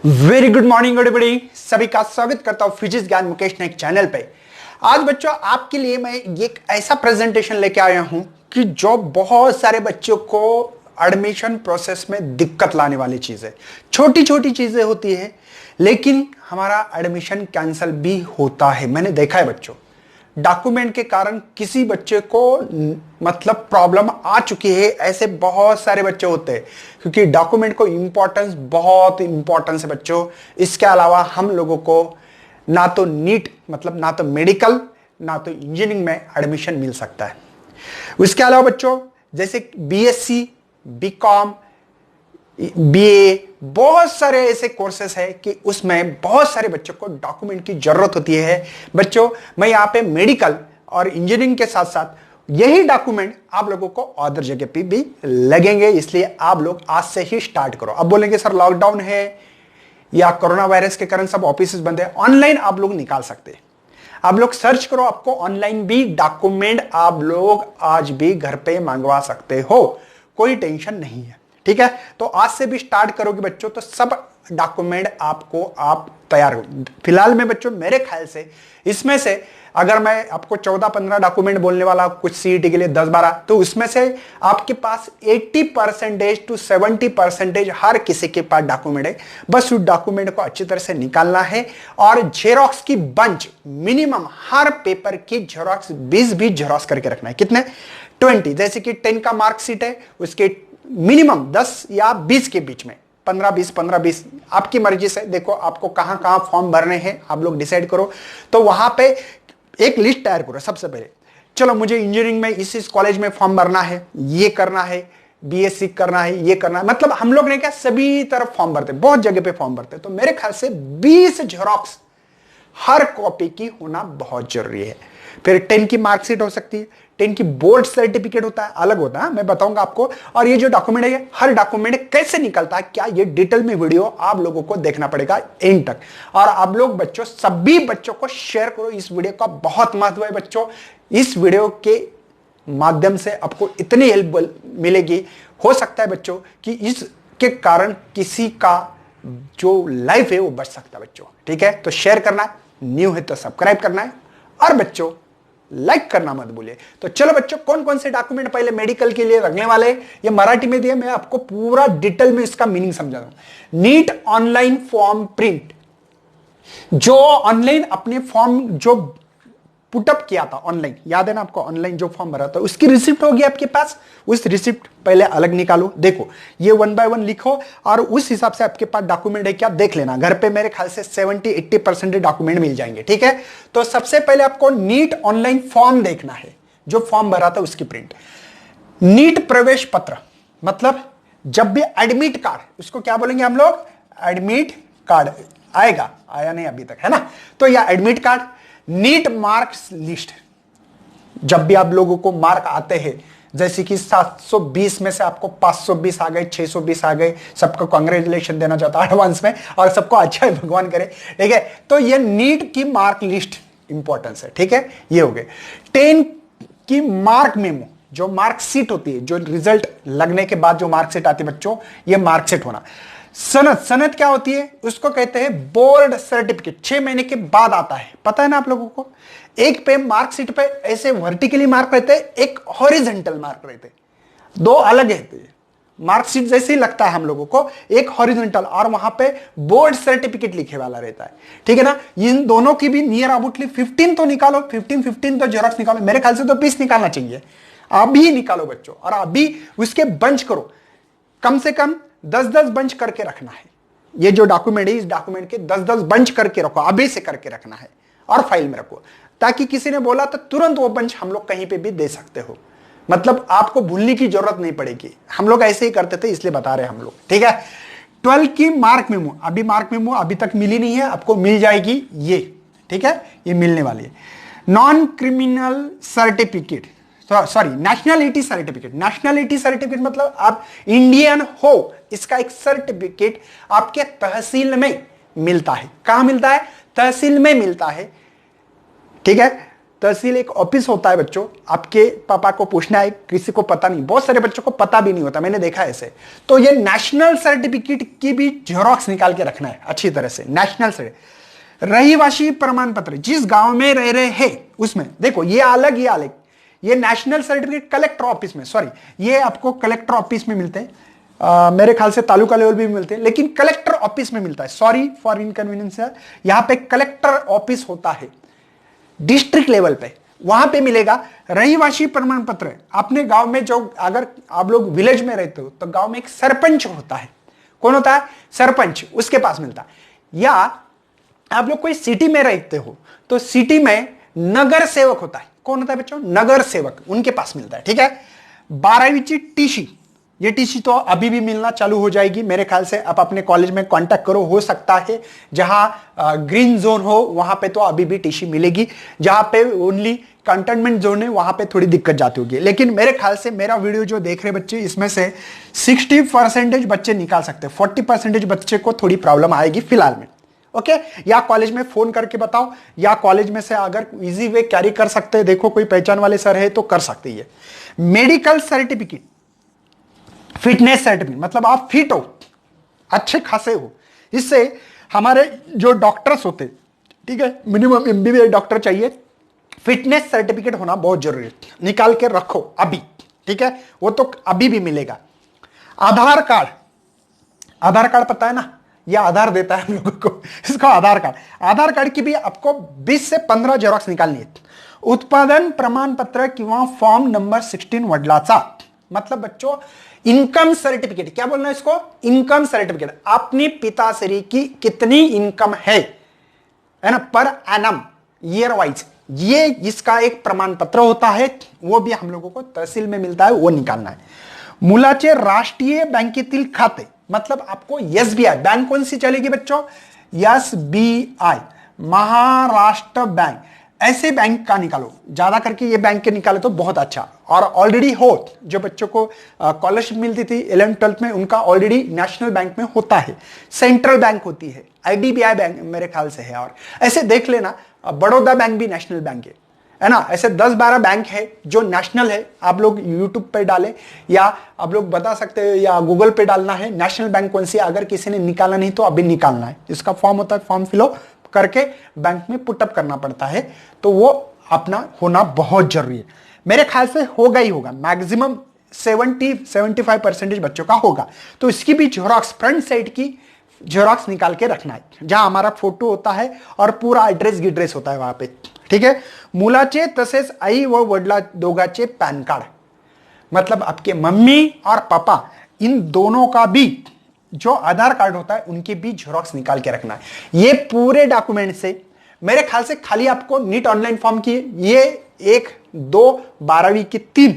Very good morning everybody, सभी का स्वागत करता हूं फिजिक्स ज्ञान मुकेश नाइक चैनल पे। आज बच्चों आपके लिए मैं एक ऐसा प्रेजेंटेशन लेके आया हूं कि जो बहुत सारे बच्चों को एडमिशन प्रोसेस में दिक्कत लाने वाली चीज है। छोटी छोटी चीजें होती है लेकिन हमारा एडमिशन कैंसिल भी होता है। मैंने देखा है बच्चों, डॉक्यूमेंट के कारण किसी बच्चे को मतलब प्रॉब्लम आ चुकी है। ऐसे बहुत सारे बच्चे होते हैं क्योंकि डॉक्यूमेंट को इंपॉर्टेंस बहुत इंपॉर्टेंस है बच्चों। इसके अलावा हम लोगों को ना तो नीट मतलब ना तो मेडिकल ना तो इंजीनियरिंग में एडमिशन मिल सकता है। उसके अलावा बच्चों जैसे बीएससी, बीकॉम, बीए, बहुत सारे ऐसे कोर्सेस है कि उसमें बहुत सारे बच्चों को डॉक्यूमेंट की जरूरत होती है। बच्चों मैं यहाँ पे मेडिकल और इंजीनियरिंग के साथ साथ यही डॉक्यूमेंट आप लोगों को अदर जगह पे भी लगेंगे, इसलिए आप लोग आज से ही स्टार्ट करो। अब बोलेंगे सर लॉकडाउन है या कोरोना वायरस के कारण सब ऑफिस बंद है, ऑनलाइन आप लोग निकाल सकते हैं। आप लोग सर्च करो, आपको ऑनलाइन भी डॉक्यूमेंट आप लोग आज भी घर पे मंगवा सकते हो, कोई टेंशन नहीं है। ठीक है, तो आज से भी स्टार्ट करोगे बच्चों तो सब डॉक्यूमेंट आपको आप तैयार हो। फिलहाल में बच्चों मेरे ख्याल से इसमें से अगर मैं आपको 14-15 डॉक्यूमेंट बोलने वाला कुछ सीईटी के लिए 10-12, तो उसमें से आपके पास 80% to 70% हर किसी के पास डॉक्यूमेंट है। बस उस डॉक्यूमेंट को अच्छी तरह से निकालना है और जेरोक्स की बंच मिनिमम हर पेपर की जेरोक्स 20 भी जेरोक्स करके रखना है। कितने? 20। जैसे कि 10 का मार्कशीट है उसके मिनिमम 10 या 20 के बीच में 15-20 आपकी मर्जी से। देखो आपको कहां कहां फॉर्म भरने हैं आप लोग डिसाइड करो, तो वहां पे एक लिस्ट तैयार करो। सबसे पहले चलो मुझे इंजीनियरिंग में इस कॉलेज में फॉर्म भरना है, ये करना है, बीएससी करना है, ये करना है। मतलब हम लोग ने क्या सभी तरफ फॉर्म भरते, बहुत जगह पे फॉर्म भरते, तो मेरे ख्याल से 20 जेरोक्स हर कॉपी की होना बहुत जरूरी है। फिर 10 की मार्कशीट हो सकती है, 10 की बोर्ड सर्टिफिकेट होता है, अलग होता है, मैं बताऊंगा आपको। और ये जो डॉक्यूमेंट है हर डॉक्यूमेंट कैसे निकलता है क्या, ये डिटेल में वीडियो आप लोगों को देखना पड़ेगा एंड तक। और आप लोग बच्चों सभी बच्चों को शेयर करो, इस वीडियो का बहुत महत्व है बच्चों। इस वीडियो के माध्यम से आपको इतनी हेल्प मिलेगी, हो सकता है बच्चों कि इसके कारण किसी का जो लाइफ है वो बच सकता है बच्चों। ठीक है, तो शेयर करना है, न्यू है तो सब्सक्राइब करना है और बच्चों लाइक करना मत भूलिए। तो चलो बच्चों कौन कौन से डॉक्यूमेंट पहले मेडिकल के लिए लगने वाले हैं ये मराठी में दिया, मैं आपको पूरा डिटेल में इसका मीनिंग समझा दूं। नीट ऑनलाइन फॉर्म प्रिंट, जो ऑनलाइन अपने फॉर्म जो पुटअप किया था ऑनलाइन, याद है ना आपको, ऑनलाइन जो फॉर्म भरा था उसकी रिसिप्ट होगी आपके पास। उस रिसिप्ट पहले अलग निकालो, देखो ये 1 by 1 लिखो और उस हिसाब से आपके पास डॉक्यूमेंट है क्या देख लेना। घर पे मेरे ख्याल से 70-80% डॉक्यूमेंट मिल जाएंगे। ठीक है, तो सबसे पहले आपको नीट ऑनलाइन फॉर्म देखना है, जो फॉर्म भरा था उसकी प्रिंट। नीट प्रवेश पत्र मतलब जब भी एडमिट कार्ड, उसको क्या बोलेंगे हम लोग, एडमिट कार्ड आएगा, आया नहीं अभी तक है ना, तो यह admit card. NEET marks list, जब भी आप लोगों को मार्क आते हैं, जैसे कि 720 में से आपको 520 आ गए, 620 आ गए, सबको कांग्रेचुलेशन देना चाहता हूं एडवांस में, और सबको अच्छा है भगवान करे। ठीक है, तो ये नीट की मार्क लिस्ट इंपॉर्टेंस है। ठीक है, ये हो गए। 10 की मार्क मेमो, जो मार्कशीट होती है, जो रिजल्ट लगने के बाद जो मार्कशीट आती है बच्चों, ये मार्कशीट होना। सनद, सनद क्या होती है, उसको कहते हैं बोर्ड सर्टिफिकेट, 6 महीने के बाद आता है, पता है ना आप लोगों को। एक पे मार्कशीट पे ऐसे वर्टिकली मार्क रहते हैं, एक हॉरिजॉन्टल मार्क रहते हैं, दो अलग है। मार्कशीट जैसे ही लगता है हम लोगों को, एक हॉरिजॉन्टल और वहां पे बोर्ड सर्टिफिकेट लिखे वाला रहता है। ठीक है ना, इन दोनों की भी नियर अबाउटली 15 तो निकालो, 15 तो जेरॉक्स निकालो। मेरे ख्याल से तो 20 निकालना चाहिए, अभी निकालो बच्चों, और अभी उसके बंच करो, कम से कम 10-10 बंच करके रखना है। ये जो डॉक्यूमेंट है इस डॉक्यूमेंट के 10-10 बंच करके रखो, अभी से करके रखना है और फाइल में रखो, ताकि किसी ने बोला तो तुरंत वो बंच हम लोग कहीं पे भी दे सकते हो। मतलब आपको भूलने की जरूरत नहीं पड़ेगी, हम लोग ऐसे ही करते थे इसलिए बता रहे हैं हम लोग। ठीक है, 12 की मार्क मेमो, अभी मार्क मेमो अभी तक मिली नहीं है, आपको मिल जाएगी ये। ठीक है, ये मिलने वाली है। Non criminal certificate, sorry nationality certificate. Nationality certificate मतलब आप इंडियन हो, इसका एक सर्टिफिकेट आपके तहसील में मिलता है। कहां मिलता है? तहसील में मिलता है। ठीक है, तहसील एक ऑफिस होता है बच्चों, आपके पापा को पूछना है, किसी को पता नहीं, बहुत सारे बच्चों को पता भी नहीं होता, मैंने देखा है ऐसे। तो ये नेशनल सर्टिफिकेट की भी जेरोक्स निकाल के रखना है अच्छी तरह से। नेशनल सर्टिफिकेट, रहीवासी प्रमाण पत्र, जिस गांव में रह रहे हैं उसमें, देखो ये अलग, ये अलग। ये नेशनल सर्टिफिकेट कलेक्टर ऑफिस में, सॉरी ये आपको कलेक्टर ऑफिस में मिलते हैं, मेरे ख्याल से तालुका लेवल भी मिलते हैं, लेकिन कलेक्टर ऑफिस में मिलता है। सॉरी फॉर इनकन्वीनियंस, यहां पे कलेक्टर ऑफिस होता है डिस्ट्रिक्ट लेवल पे, वहां पे मिलेगा रहीवासी प्रमाण पत्र। अपने गांव में जो, अगर आप लोग विलेज में रहते हो तो गांव में एक सरपंच होता है। कौन होता है? सरपंच, उसके पास मिलता है। या आप लोग कोई सिटी में रहते हो तो सिटी में नगर सेवक होता है। कौन होता है बच्चों? नगर सेवक, उनके पास मिलता है। ठीक है। 12वीं की टीसी, ये टीसी तो अभी भी मिलना चालू हो जाएगी मेरे ख्याल से। आप अपने कॉलेज में कांटेक्ट करो, हो सकता है जहां ग्रीन जोन हो वहां पे तो अभी भी टीसी मिलेगी, जहां पे ओनली कंटेनमेंट जोन है वहां पे थोड़ी दिक्कत जाती होगी। लेकिन मेरे ख्याल से मेरा वीडियो जो देख रहे बच्चे, इसमें से 60% बच्चे निकाल सकते हैं, 40% बच्चे को थोड़ी प्रॉब्लम आएगी फिलहाल में। ओके, या कॉलेज में फोन करके बताओ, या कॉलेज में से अगर इजी वे कैरी कर सकते हैं, देखो कोई पहचान वाले सर है तो कर सकते हैं। मेडिकल सर्टिफिकेट, फिटनेस सर्टिफिकेट, मतलब आप फिट हो, अच्छे खासे हो। इससे हमारे जो डॉक्टर्स होते, ठीक है, मिनिमम एमबीबीएस डॉक्टर चाहिए, फिटनेस सर्टिफिकेट होना बहुत जरूरी है, निकाल के रखो अभी। ठीक है, वो तो अभी भी मिलेगा। आधार कार्ड, आधार कार्ड पता है ना, ये आधार देता है हम लोगों को, इसको आधार कार्ड। आधार कार्ड की भी आपको 20 से 15 जेरॉक्स निकालनी है। उत्पादन प्रमाणपत्र किंवा फॉर्म नंबर 16 वडिलाचा, मतलब बच्चों इनकम सर्टिफिकेट, क्या बोलना है इसको? इनकम सर्टिफिकेट, अपने पिताश्री की कितनी इनकम है ना, पर एनम, ईयर वाइज, ये इसका एक प्रमाण पत्र होता है, वो भी हम लोगों को तहसील में मिलता है, वो निकालना है। मुलाचे राष्ट्रीय बँकेतील खाते, मतलब आपको एसबीआई बैंक, कौन सी चलेगी बच्चों? एसबीआई, महाराष्ट्र बैंक, ऐसे बैंक का निकालो, ज्यादा करके ये बैंक के निकाले तो बहुत अच्छा। और ऑलरेडी हो, जो बच्चों को स्कॉलरशिप मिलती थी 11th 12th में, उनका ऑलरेडी नेशनल बैंक में होता है, सेंट्रल बैंक होती है, आईडीबीआई बैंक मेरे ख्याल से है। और ऐसे देख लेना, बड़ौदा बैंक भी नेशनल बैंक है ना। ऐसे 10-12 बैंक है जो नेशनल है। आप लोग यूट्यूब पे डालें, या आप लोग बता सकते हो, या गूगल पे डालना है नेशनल बैंक कौन सी, अगर किसी ने निकाला नहीं तो अभी निकालना है। इसका फॉर्म होता है, फॉर्म फिल करके बैंक में पुटअप करना पड़ता है, तो वो अपना होना बहुत जरूरी है। मेरे ख्याल से होगा ही होगा, मैक्सिमम 70-75% बच्चों का होगा। तो इसकी भी जेरॉक्स, फ्रंट साइड की जेरॉक्स निकाल के रखना है, जहां हमारा फोटो होता है और पूरा एड्रेस गिड्रेस होता है वहां पे। ठीक है। मुलाचे तसेच आई व वडला दोघाचे पॅन कार्ड, मतलब आपके मम्मी और पापा, इन दोनों का भी जो आधार कार्ड होता है उनकी भी जेरॉक्स निकाल के रखना है। ये पूरे डॉक्यूमेंट से मेरे ख्याल से खाली आपको नीट ऑनलाइन फॉर्म की ये 1, 2, 12वीं की 3,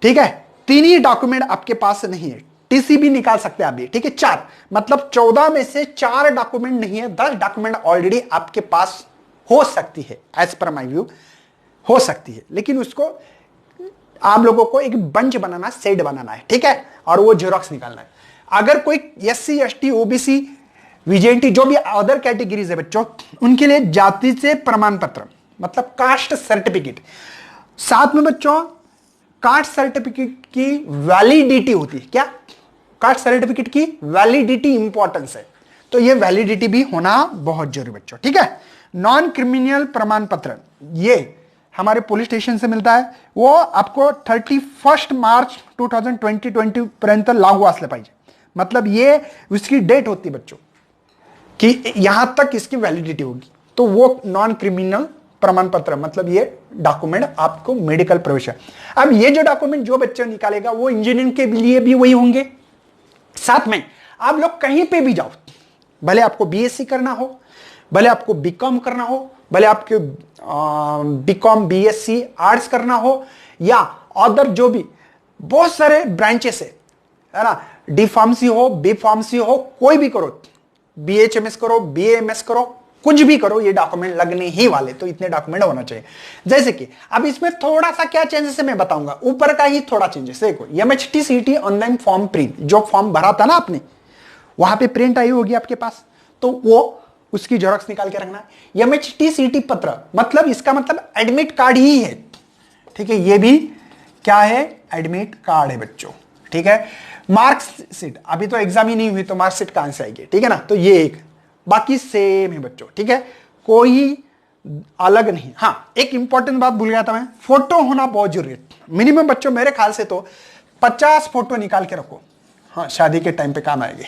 ठीक है, 3 ही डॉक्यूमेंट आपके पास नहीं है। टीसी भी निकाल सकते हैं अभी, ठीक है, 4, मतलब 14 में से 4 डॉक्यूमेंट नहीं है, 10 डॉक्यूमेंट ऑलरेडी आपके पास हो सकती है, एज पर माई व्यू हो सकती है। लेकिन उसको आप लोगों को एक बंच बनाना, सेट बनाना है, ठीक है, और वो जेरॉक्स निकालना है। अगर कोई एससी, एसटी, ओबीसी, वीजेएनटी, जो भी अदर कैटेगरीज है बच्चों, उनके लिए जाति से प्रमाण पत्र, मतलब कास्ट सर्टिफिकेट, साथ में बच्चों कास्ट सर्टिफिकेट की वैलिडिटी होती है। क्या? कास्ट सर्टिफिकेट की वैलिडिटी इंपॉर्टेंस है, तो ये वैलिडिटी भी होना बहुत जरूरी बच्चों, ठीक है। नॉन क्रिमिनल प्रमाण पत्र, ये हमारे पुलिस स्टेशन से मिलता है, वो आपको 31 मार्च 2020 पर्यंत लागू असले पाहिजे, मतलब ये उसकी डेट होती है बच्चों कि यहां तक इसकी वैलिडिटी होगी, तो वो नॉन क्रिमिनल प्रमाण पत्र, मतलब ये डॉक्यूमेंट आपको मेडिकल प्रवेश है। अब ये जो डॉक्यूमेंट जो बच्चा निकालेगा वो इंजीनियरिंग के लिए भी वही होंगे। साथ में आप लोग कहीं पे भी जाओ, भले आपको बीएससी करना हो, भले आपको बीकॉम करना हो, भले आपके बीकॉम बीएससी आर्ट्स करना हो, या अदर जो भी बहुत सारे ब्रांचेस है ना, डी फार्मेसी हो, बी फार्मेसी हो, कोई भी करो, बीएचएमएस करो, बीएमएस करो, कुछ भी करो, ये डॉक्यूमेंट लगने ही वाले, तो इतने डॉक्यूमेंट होना चाहिए। जैसे कि अब इसमें थोड़ा सा क्या चेंजेस है मैं बताऊंगा, ऊपर का ही थोड़ा चेंजेस। देखो एमएचटी सीटी ऑनलाइन फॉर्म प्रिंट, जो फॉर्म भरा था ना आपने, वहां पे प्रिंट आई होगी आपके पास, तो वो उसकी जेरॉक्स निकाल के रखना है। MHT CT पत्र मतलब इसका मतलब एडमिट कार्ड ही है, ठीक है, ये भी क्या है, एडमिट कार्ड है बच्चों, ठीक है। मार्कशीट, अभी तो एग्जाम ही नहीं हुई तो मार्कशीट कहां से आएगी, ठीक है ना, तो ये एक, बाकी सेम है बच्चों, ठीक है, कोई अलग नहीं। हाँ, एक इंपॉर्टेंट बात भूल गया था मैं, फोटो होना बहुत जरूरी है। मिनिमम बच्चों मेरे ख्याल से तो 50 फोटो निकाल के रखो, हाँ, शादी के टाइम पे काम आएंगे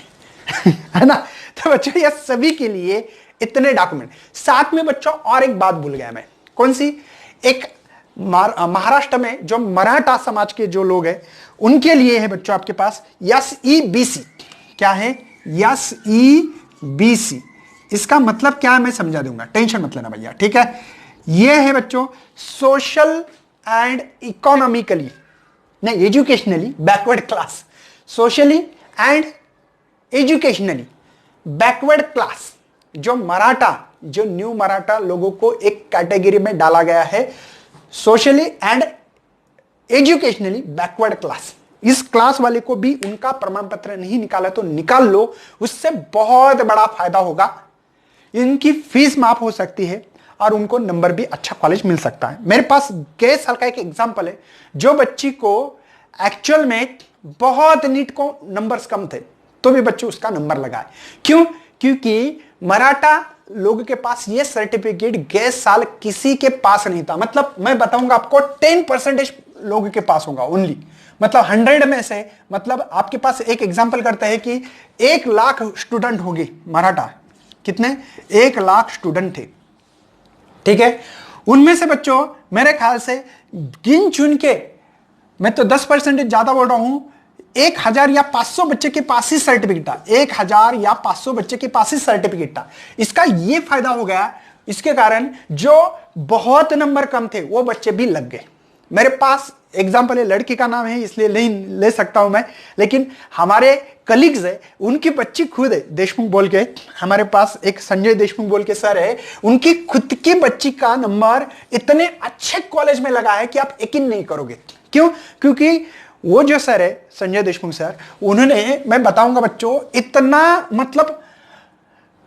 है ना। तो बच्चों ये सभी के लिए इतने डॉक्यूमेंट। साथ में बच्चों और एक बात भूल गया मैं, कौन सी, एक महाराष्ट्र में जो मराठा समाज के जो लोग हैं उनके लिए है बच्चों आपके पास SEBC। क्या है SEBC? इसका मतलब क्या है मैं समझा दूंगा, टेंशन मत लेना भैया, ठीक है। यह है बच्चों सोशल एंड इकोनॉमिकली नहीं educationally backward class, socially and educationally backward class, जो मराठा, जो न्यू मराठा लोगों को एक कैटेगरी में डाला गया है, socially and educationally backward class. इस क्लास वाले को भी उनका प्रमाण पत्र नहीं निकाला तो निकाल लो, उससे बहुत बड़ा फायदा होगा। इनकी फीस माफ हो सकती है और उनको नंबर भी अच्छा कॉलेज मिल सकता है। मेरे पास गए साल का एक एग्जांपल है, जो बच्ची को एक्चुअल में बहुत नीट को नंबर्स कम थे तो भी बच्चे उसका नंबर लगाए। क्यों? क्योंकि मराठा लोगों के पास ये सर्टिफिकेट गए साल किसी के पास नहीं था। मतलब मैं बताऊंगा आपको 10% लोगों के पास होगा ओनली, मतलब 100 में से, मतलब आपके पास एक एग्जांपल करते हैं कि 1 लाख स्टूडेंट होगी मराठा, कितने 1 लाख स्टूडेंट थे, ठीक है। उनमें से बच्चों मेरे ख्याल से गिन चुन के, मैं तो 10% ज्यादा बोल रहा हूं, 1000 या 500 बच्चे के पास ही सर्टिफिकेट था, 1000 या 500 बच्चे के पास ही सर्टिफिकेट था। इसका यह फायदा हो गया, इसके कारण जो बहुत नंबर कम थे वो बच्चे भी लग गए। मेरे पास एग्जांपल है, लड़की का नाम है इसलिए नहीं ले सकता हूं मैं, लेकिन हमारे कलीग्स है, उनकी बच्ची खुद है, देशमुख बोल के, हमारे पास एक संजय देशमुख बोल के सर है, उनकी खुद की बच्ची का नंबर इतने अच्छे कॉलेज में लगा है कि आप यकीन नहीं करोगे। क्यों? क्योंकि वो जो सर है संजय देशमुख सर, उन्होंने, मैं बताऊंगा बच्चों, इतना मतलब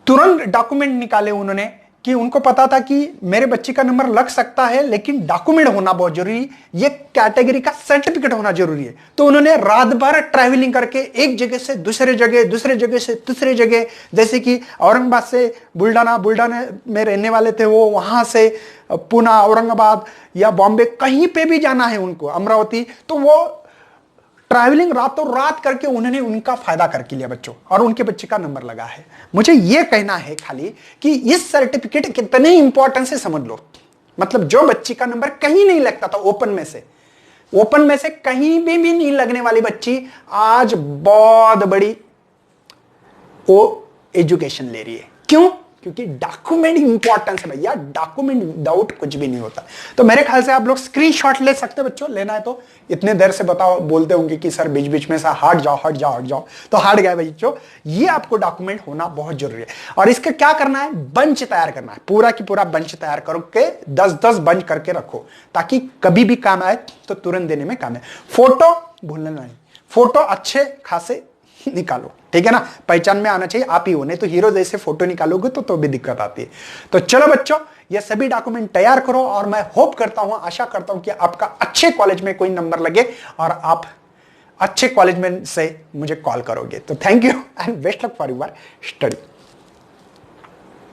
तुरंत डॉक्यूमेंट निकाले उन्होंने कि उनको पता था कि मेरे बच्चे का नंबर लग सकता है लेकिन डॉक्यूमेंट होना बहुत जरूरी, ये कैटेगरी का सर्टिफिकेट होना जरूरी है। तो उन्होंने रात भर ट्रैवलिंग करके एक जगह से दूसरे जगह, दूसरे जगह से तीसरे जगह, जैसे कि औरंगाबाद से बुल्डाना, बुल्डाना में रहने वाले थे वो, वहां से पुणे, औरंगाबाद या बॉम्बे, कहीं पे भी जाना है उनको, अमरावती, तो वो ट्रैवलिंग रातों रात करके उन्होंने उनका फायदा करके लिया बच्चों, और उनके बच्चे का नंबर लगा है। मुझे यह कहना है खाली कि इस सर्टिफिकेट कितने इंपॉर्टेंट से समझ लो। मतलब जो बच्ची का नंबर कहीं नहीं लगता था, ओपन में से कहीं भी नहीं लगने वाली बच्ची आज बहुत बड़ी वो एजुकेशन ले रही है। क्यों? क्योंकि डॉक्यूमेंट इंपॉर्टेंस है भैया, डॉक्यूमेंट विदाउट कुछ भी नहीं होता। तो मेरे ख्याल से आप लोग स्क्रीनशॉट ले सकते हो बच्चों, लेना है तो। इतने देर से बताओ, बोलते होंगे कि सर बीच बीच में से हट जाओ, तो हट गया बच्चों। ये आपको डॉक्यूमेंट होना बहुत जरूरी है। और इसका क्या करना है, बंच तैयार करना है, पूरा की पूरा बंच तैयार करके 10-10 बंच करके रखो, ताकि कभी भी काम आए तो तुरंत देने में काम है। फोटो भूलना नहीं, फोटो अच्छे खासे निकालो, ठीक है ना, पहचान में आना चाहिए, आप ही हो, नहीं तो हीरो जैसे फोटो निकालोगे तो भी दिक्कत आती है। तो चलो बच्चों, ये सभी डॉक्यूमेंट तैयार करो, और मैं होप करता हूं, आशा करता हूं कि आपका अच्छे कॉलेज में कोई नंबर लगे और आप अच्छे कॉलेज में से मुझे कॉल करोगे। तो thank you and best luck for your study.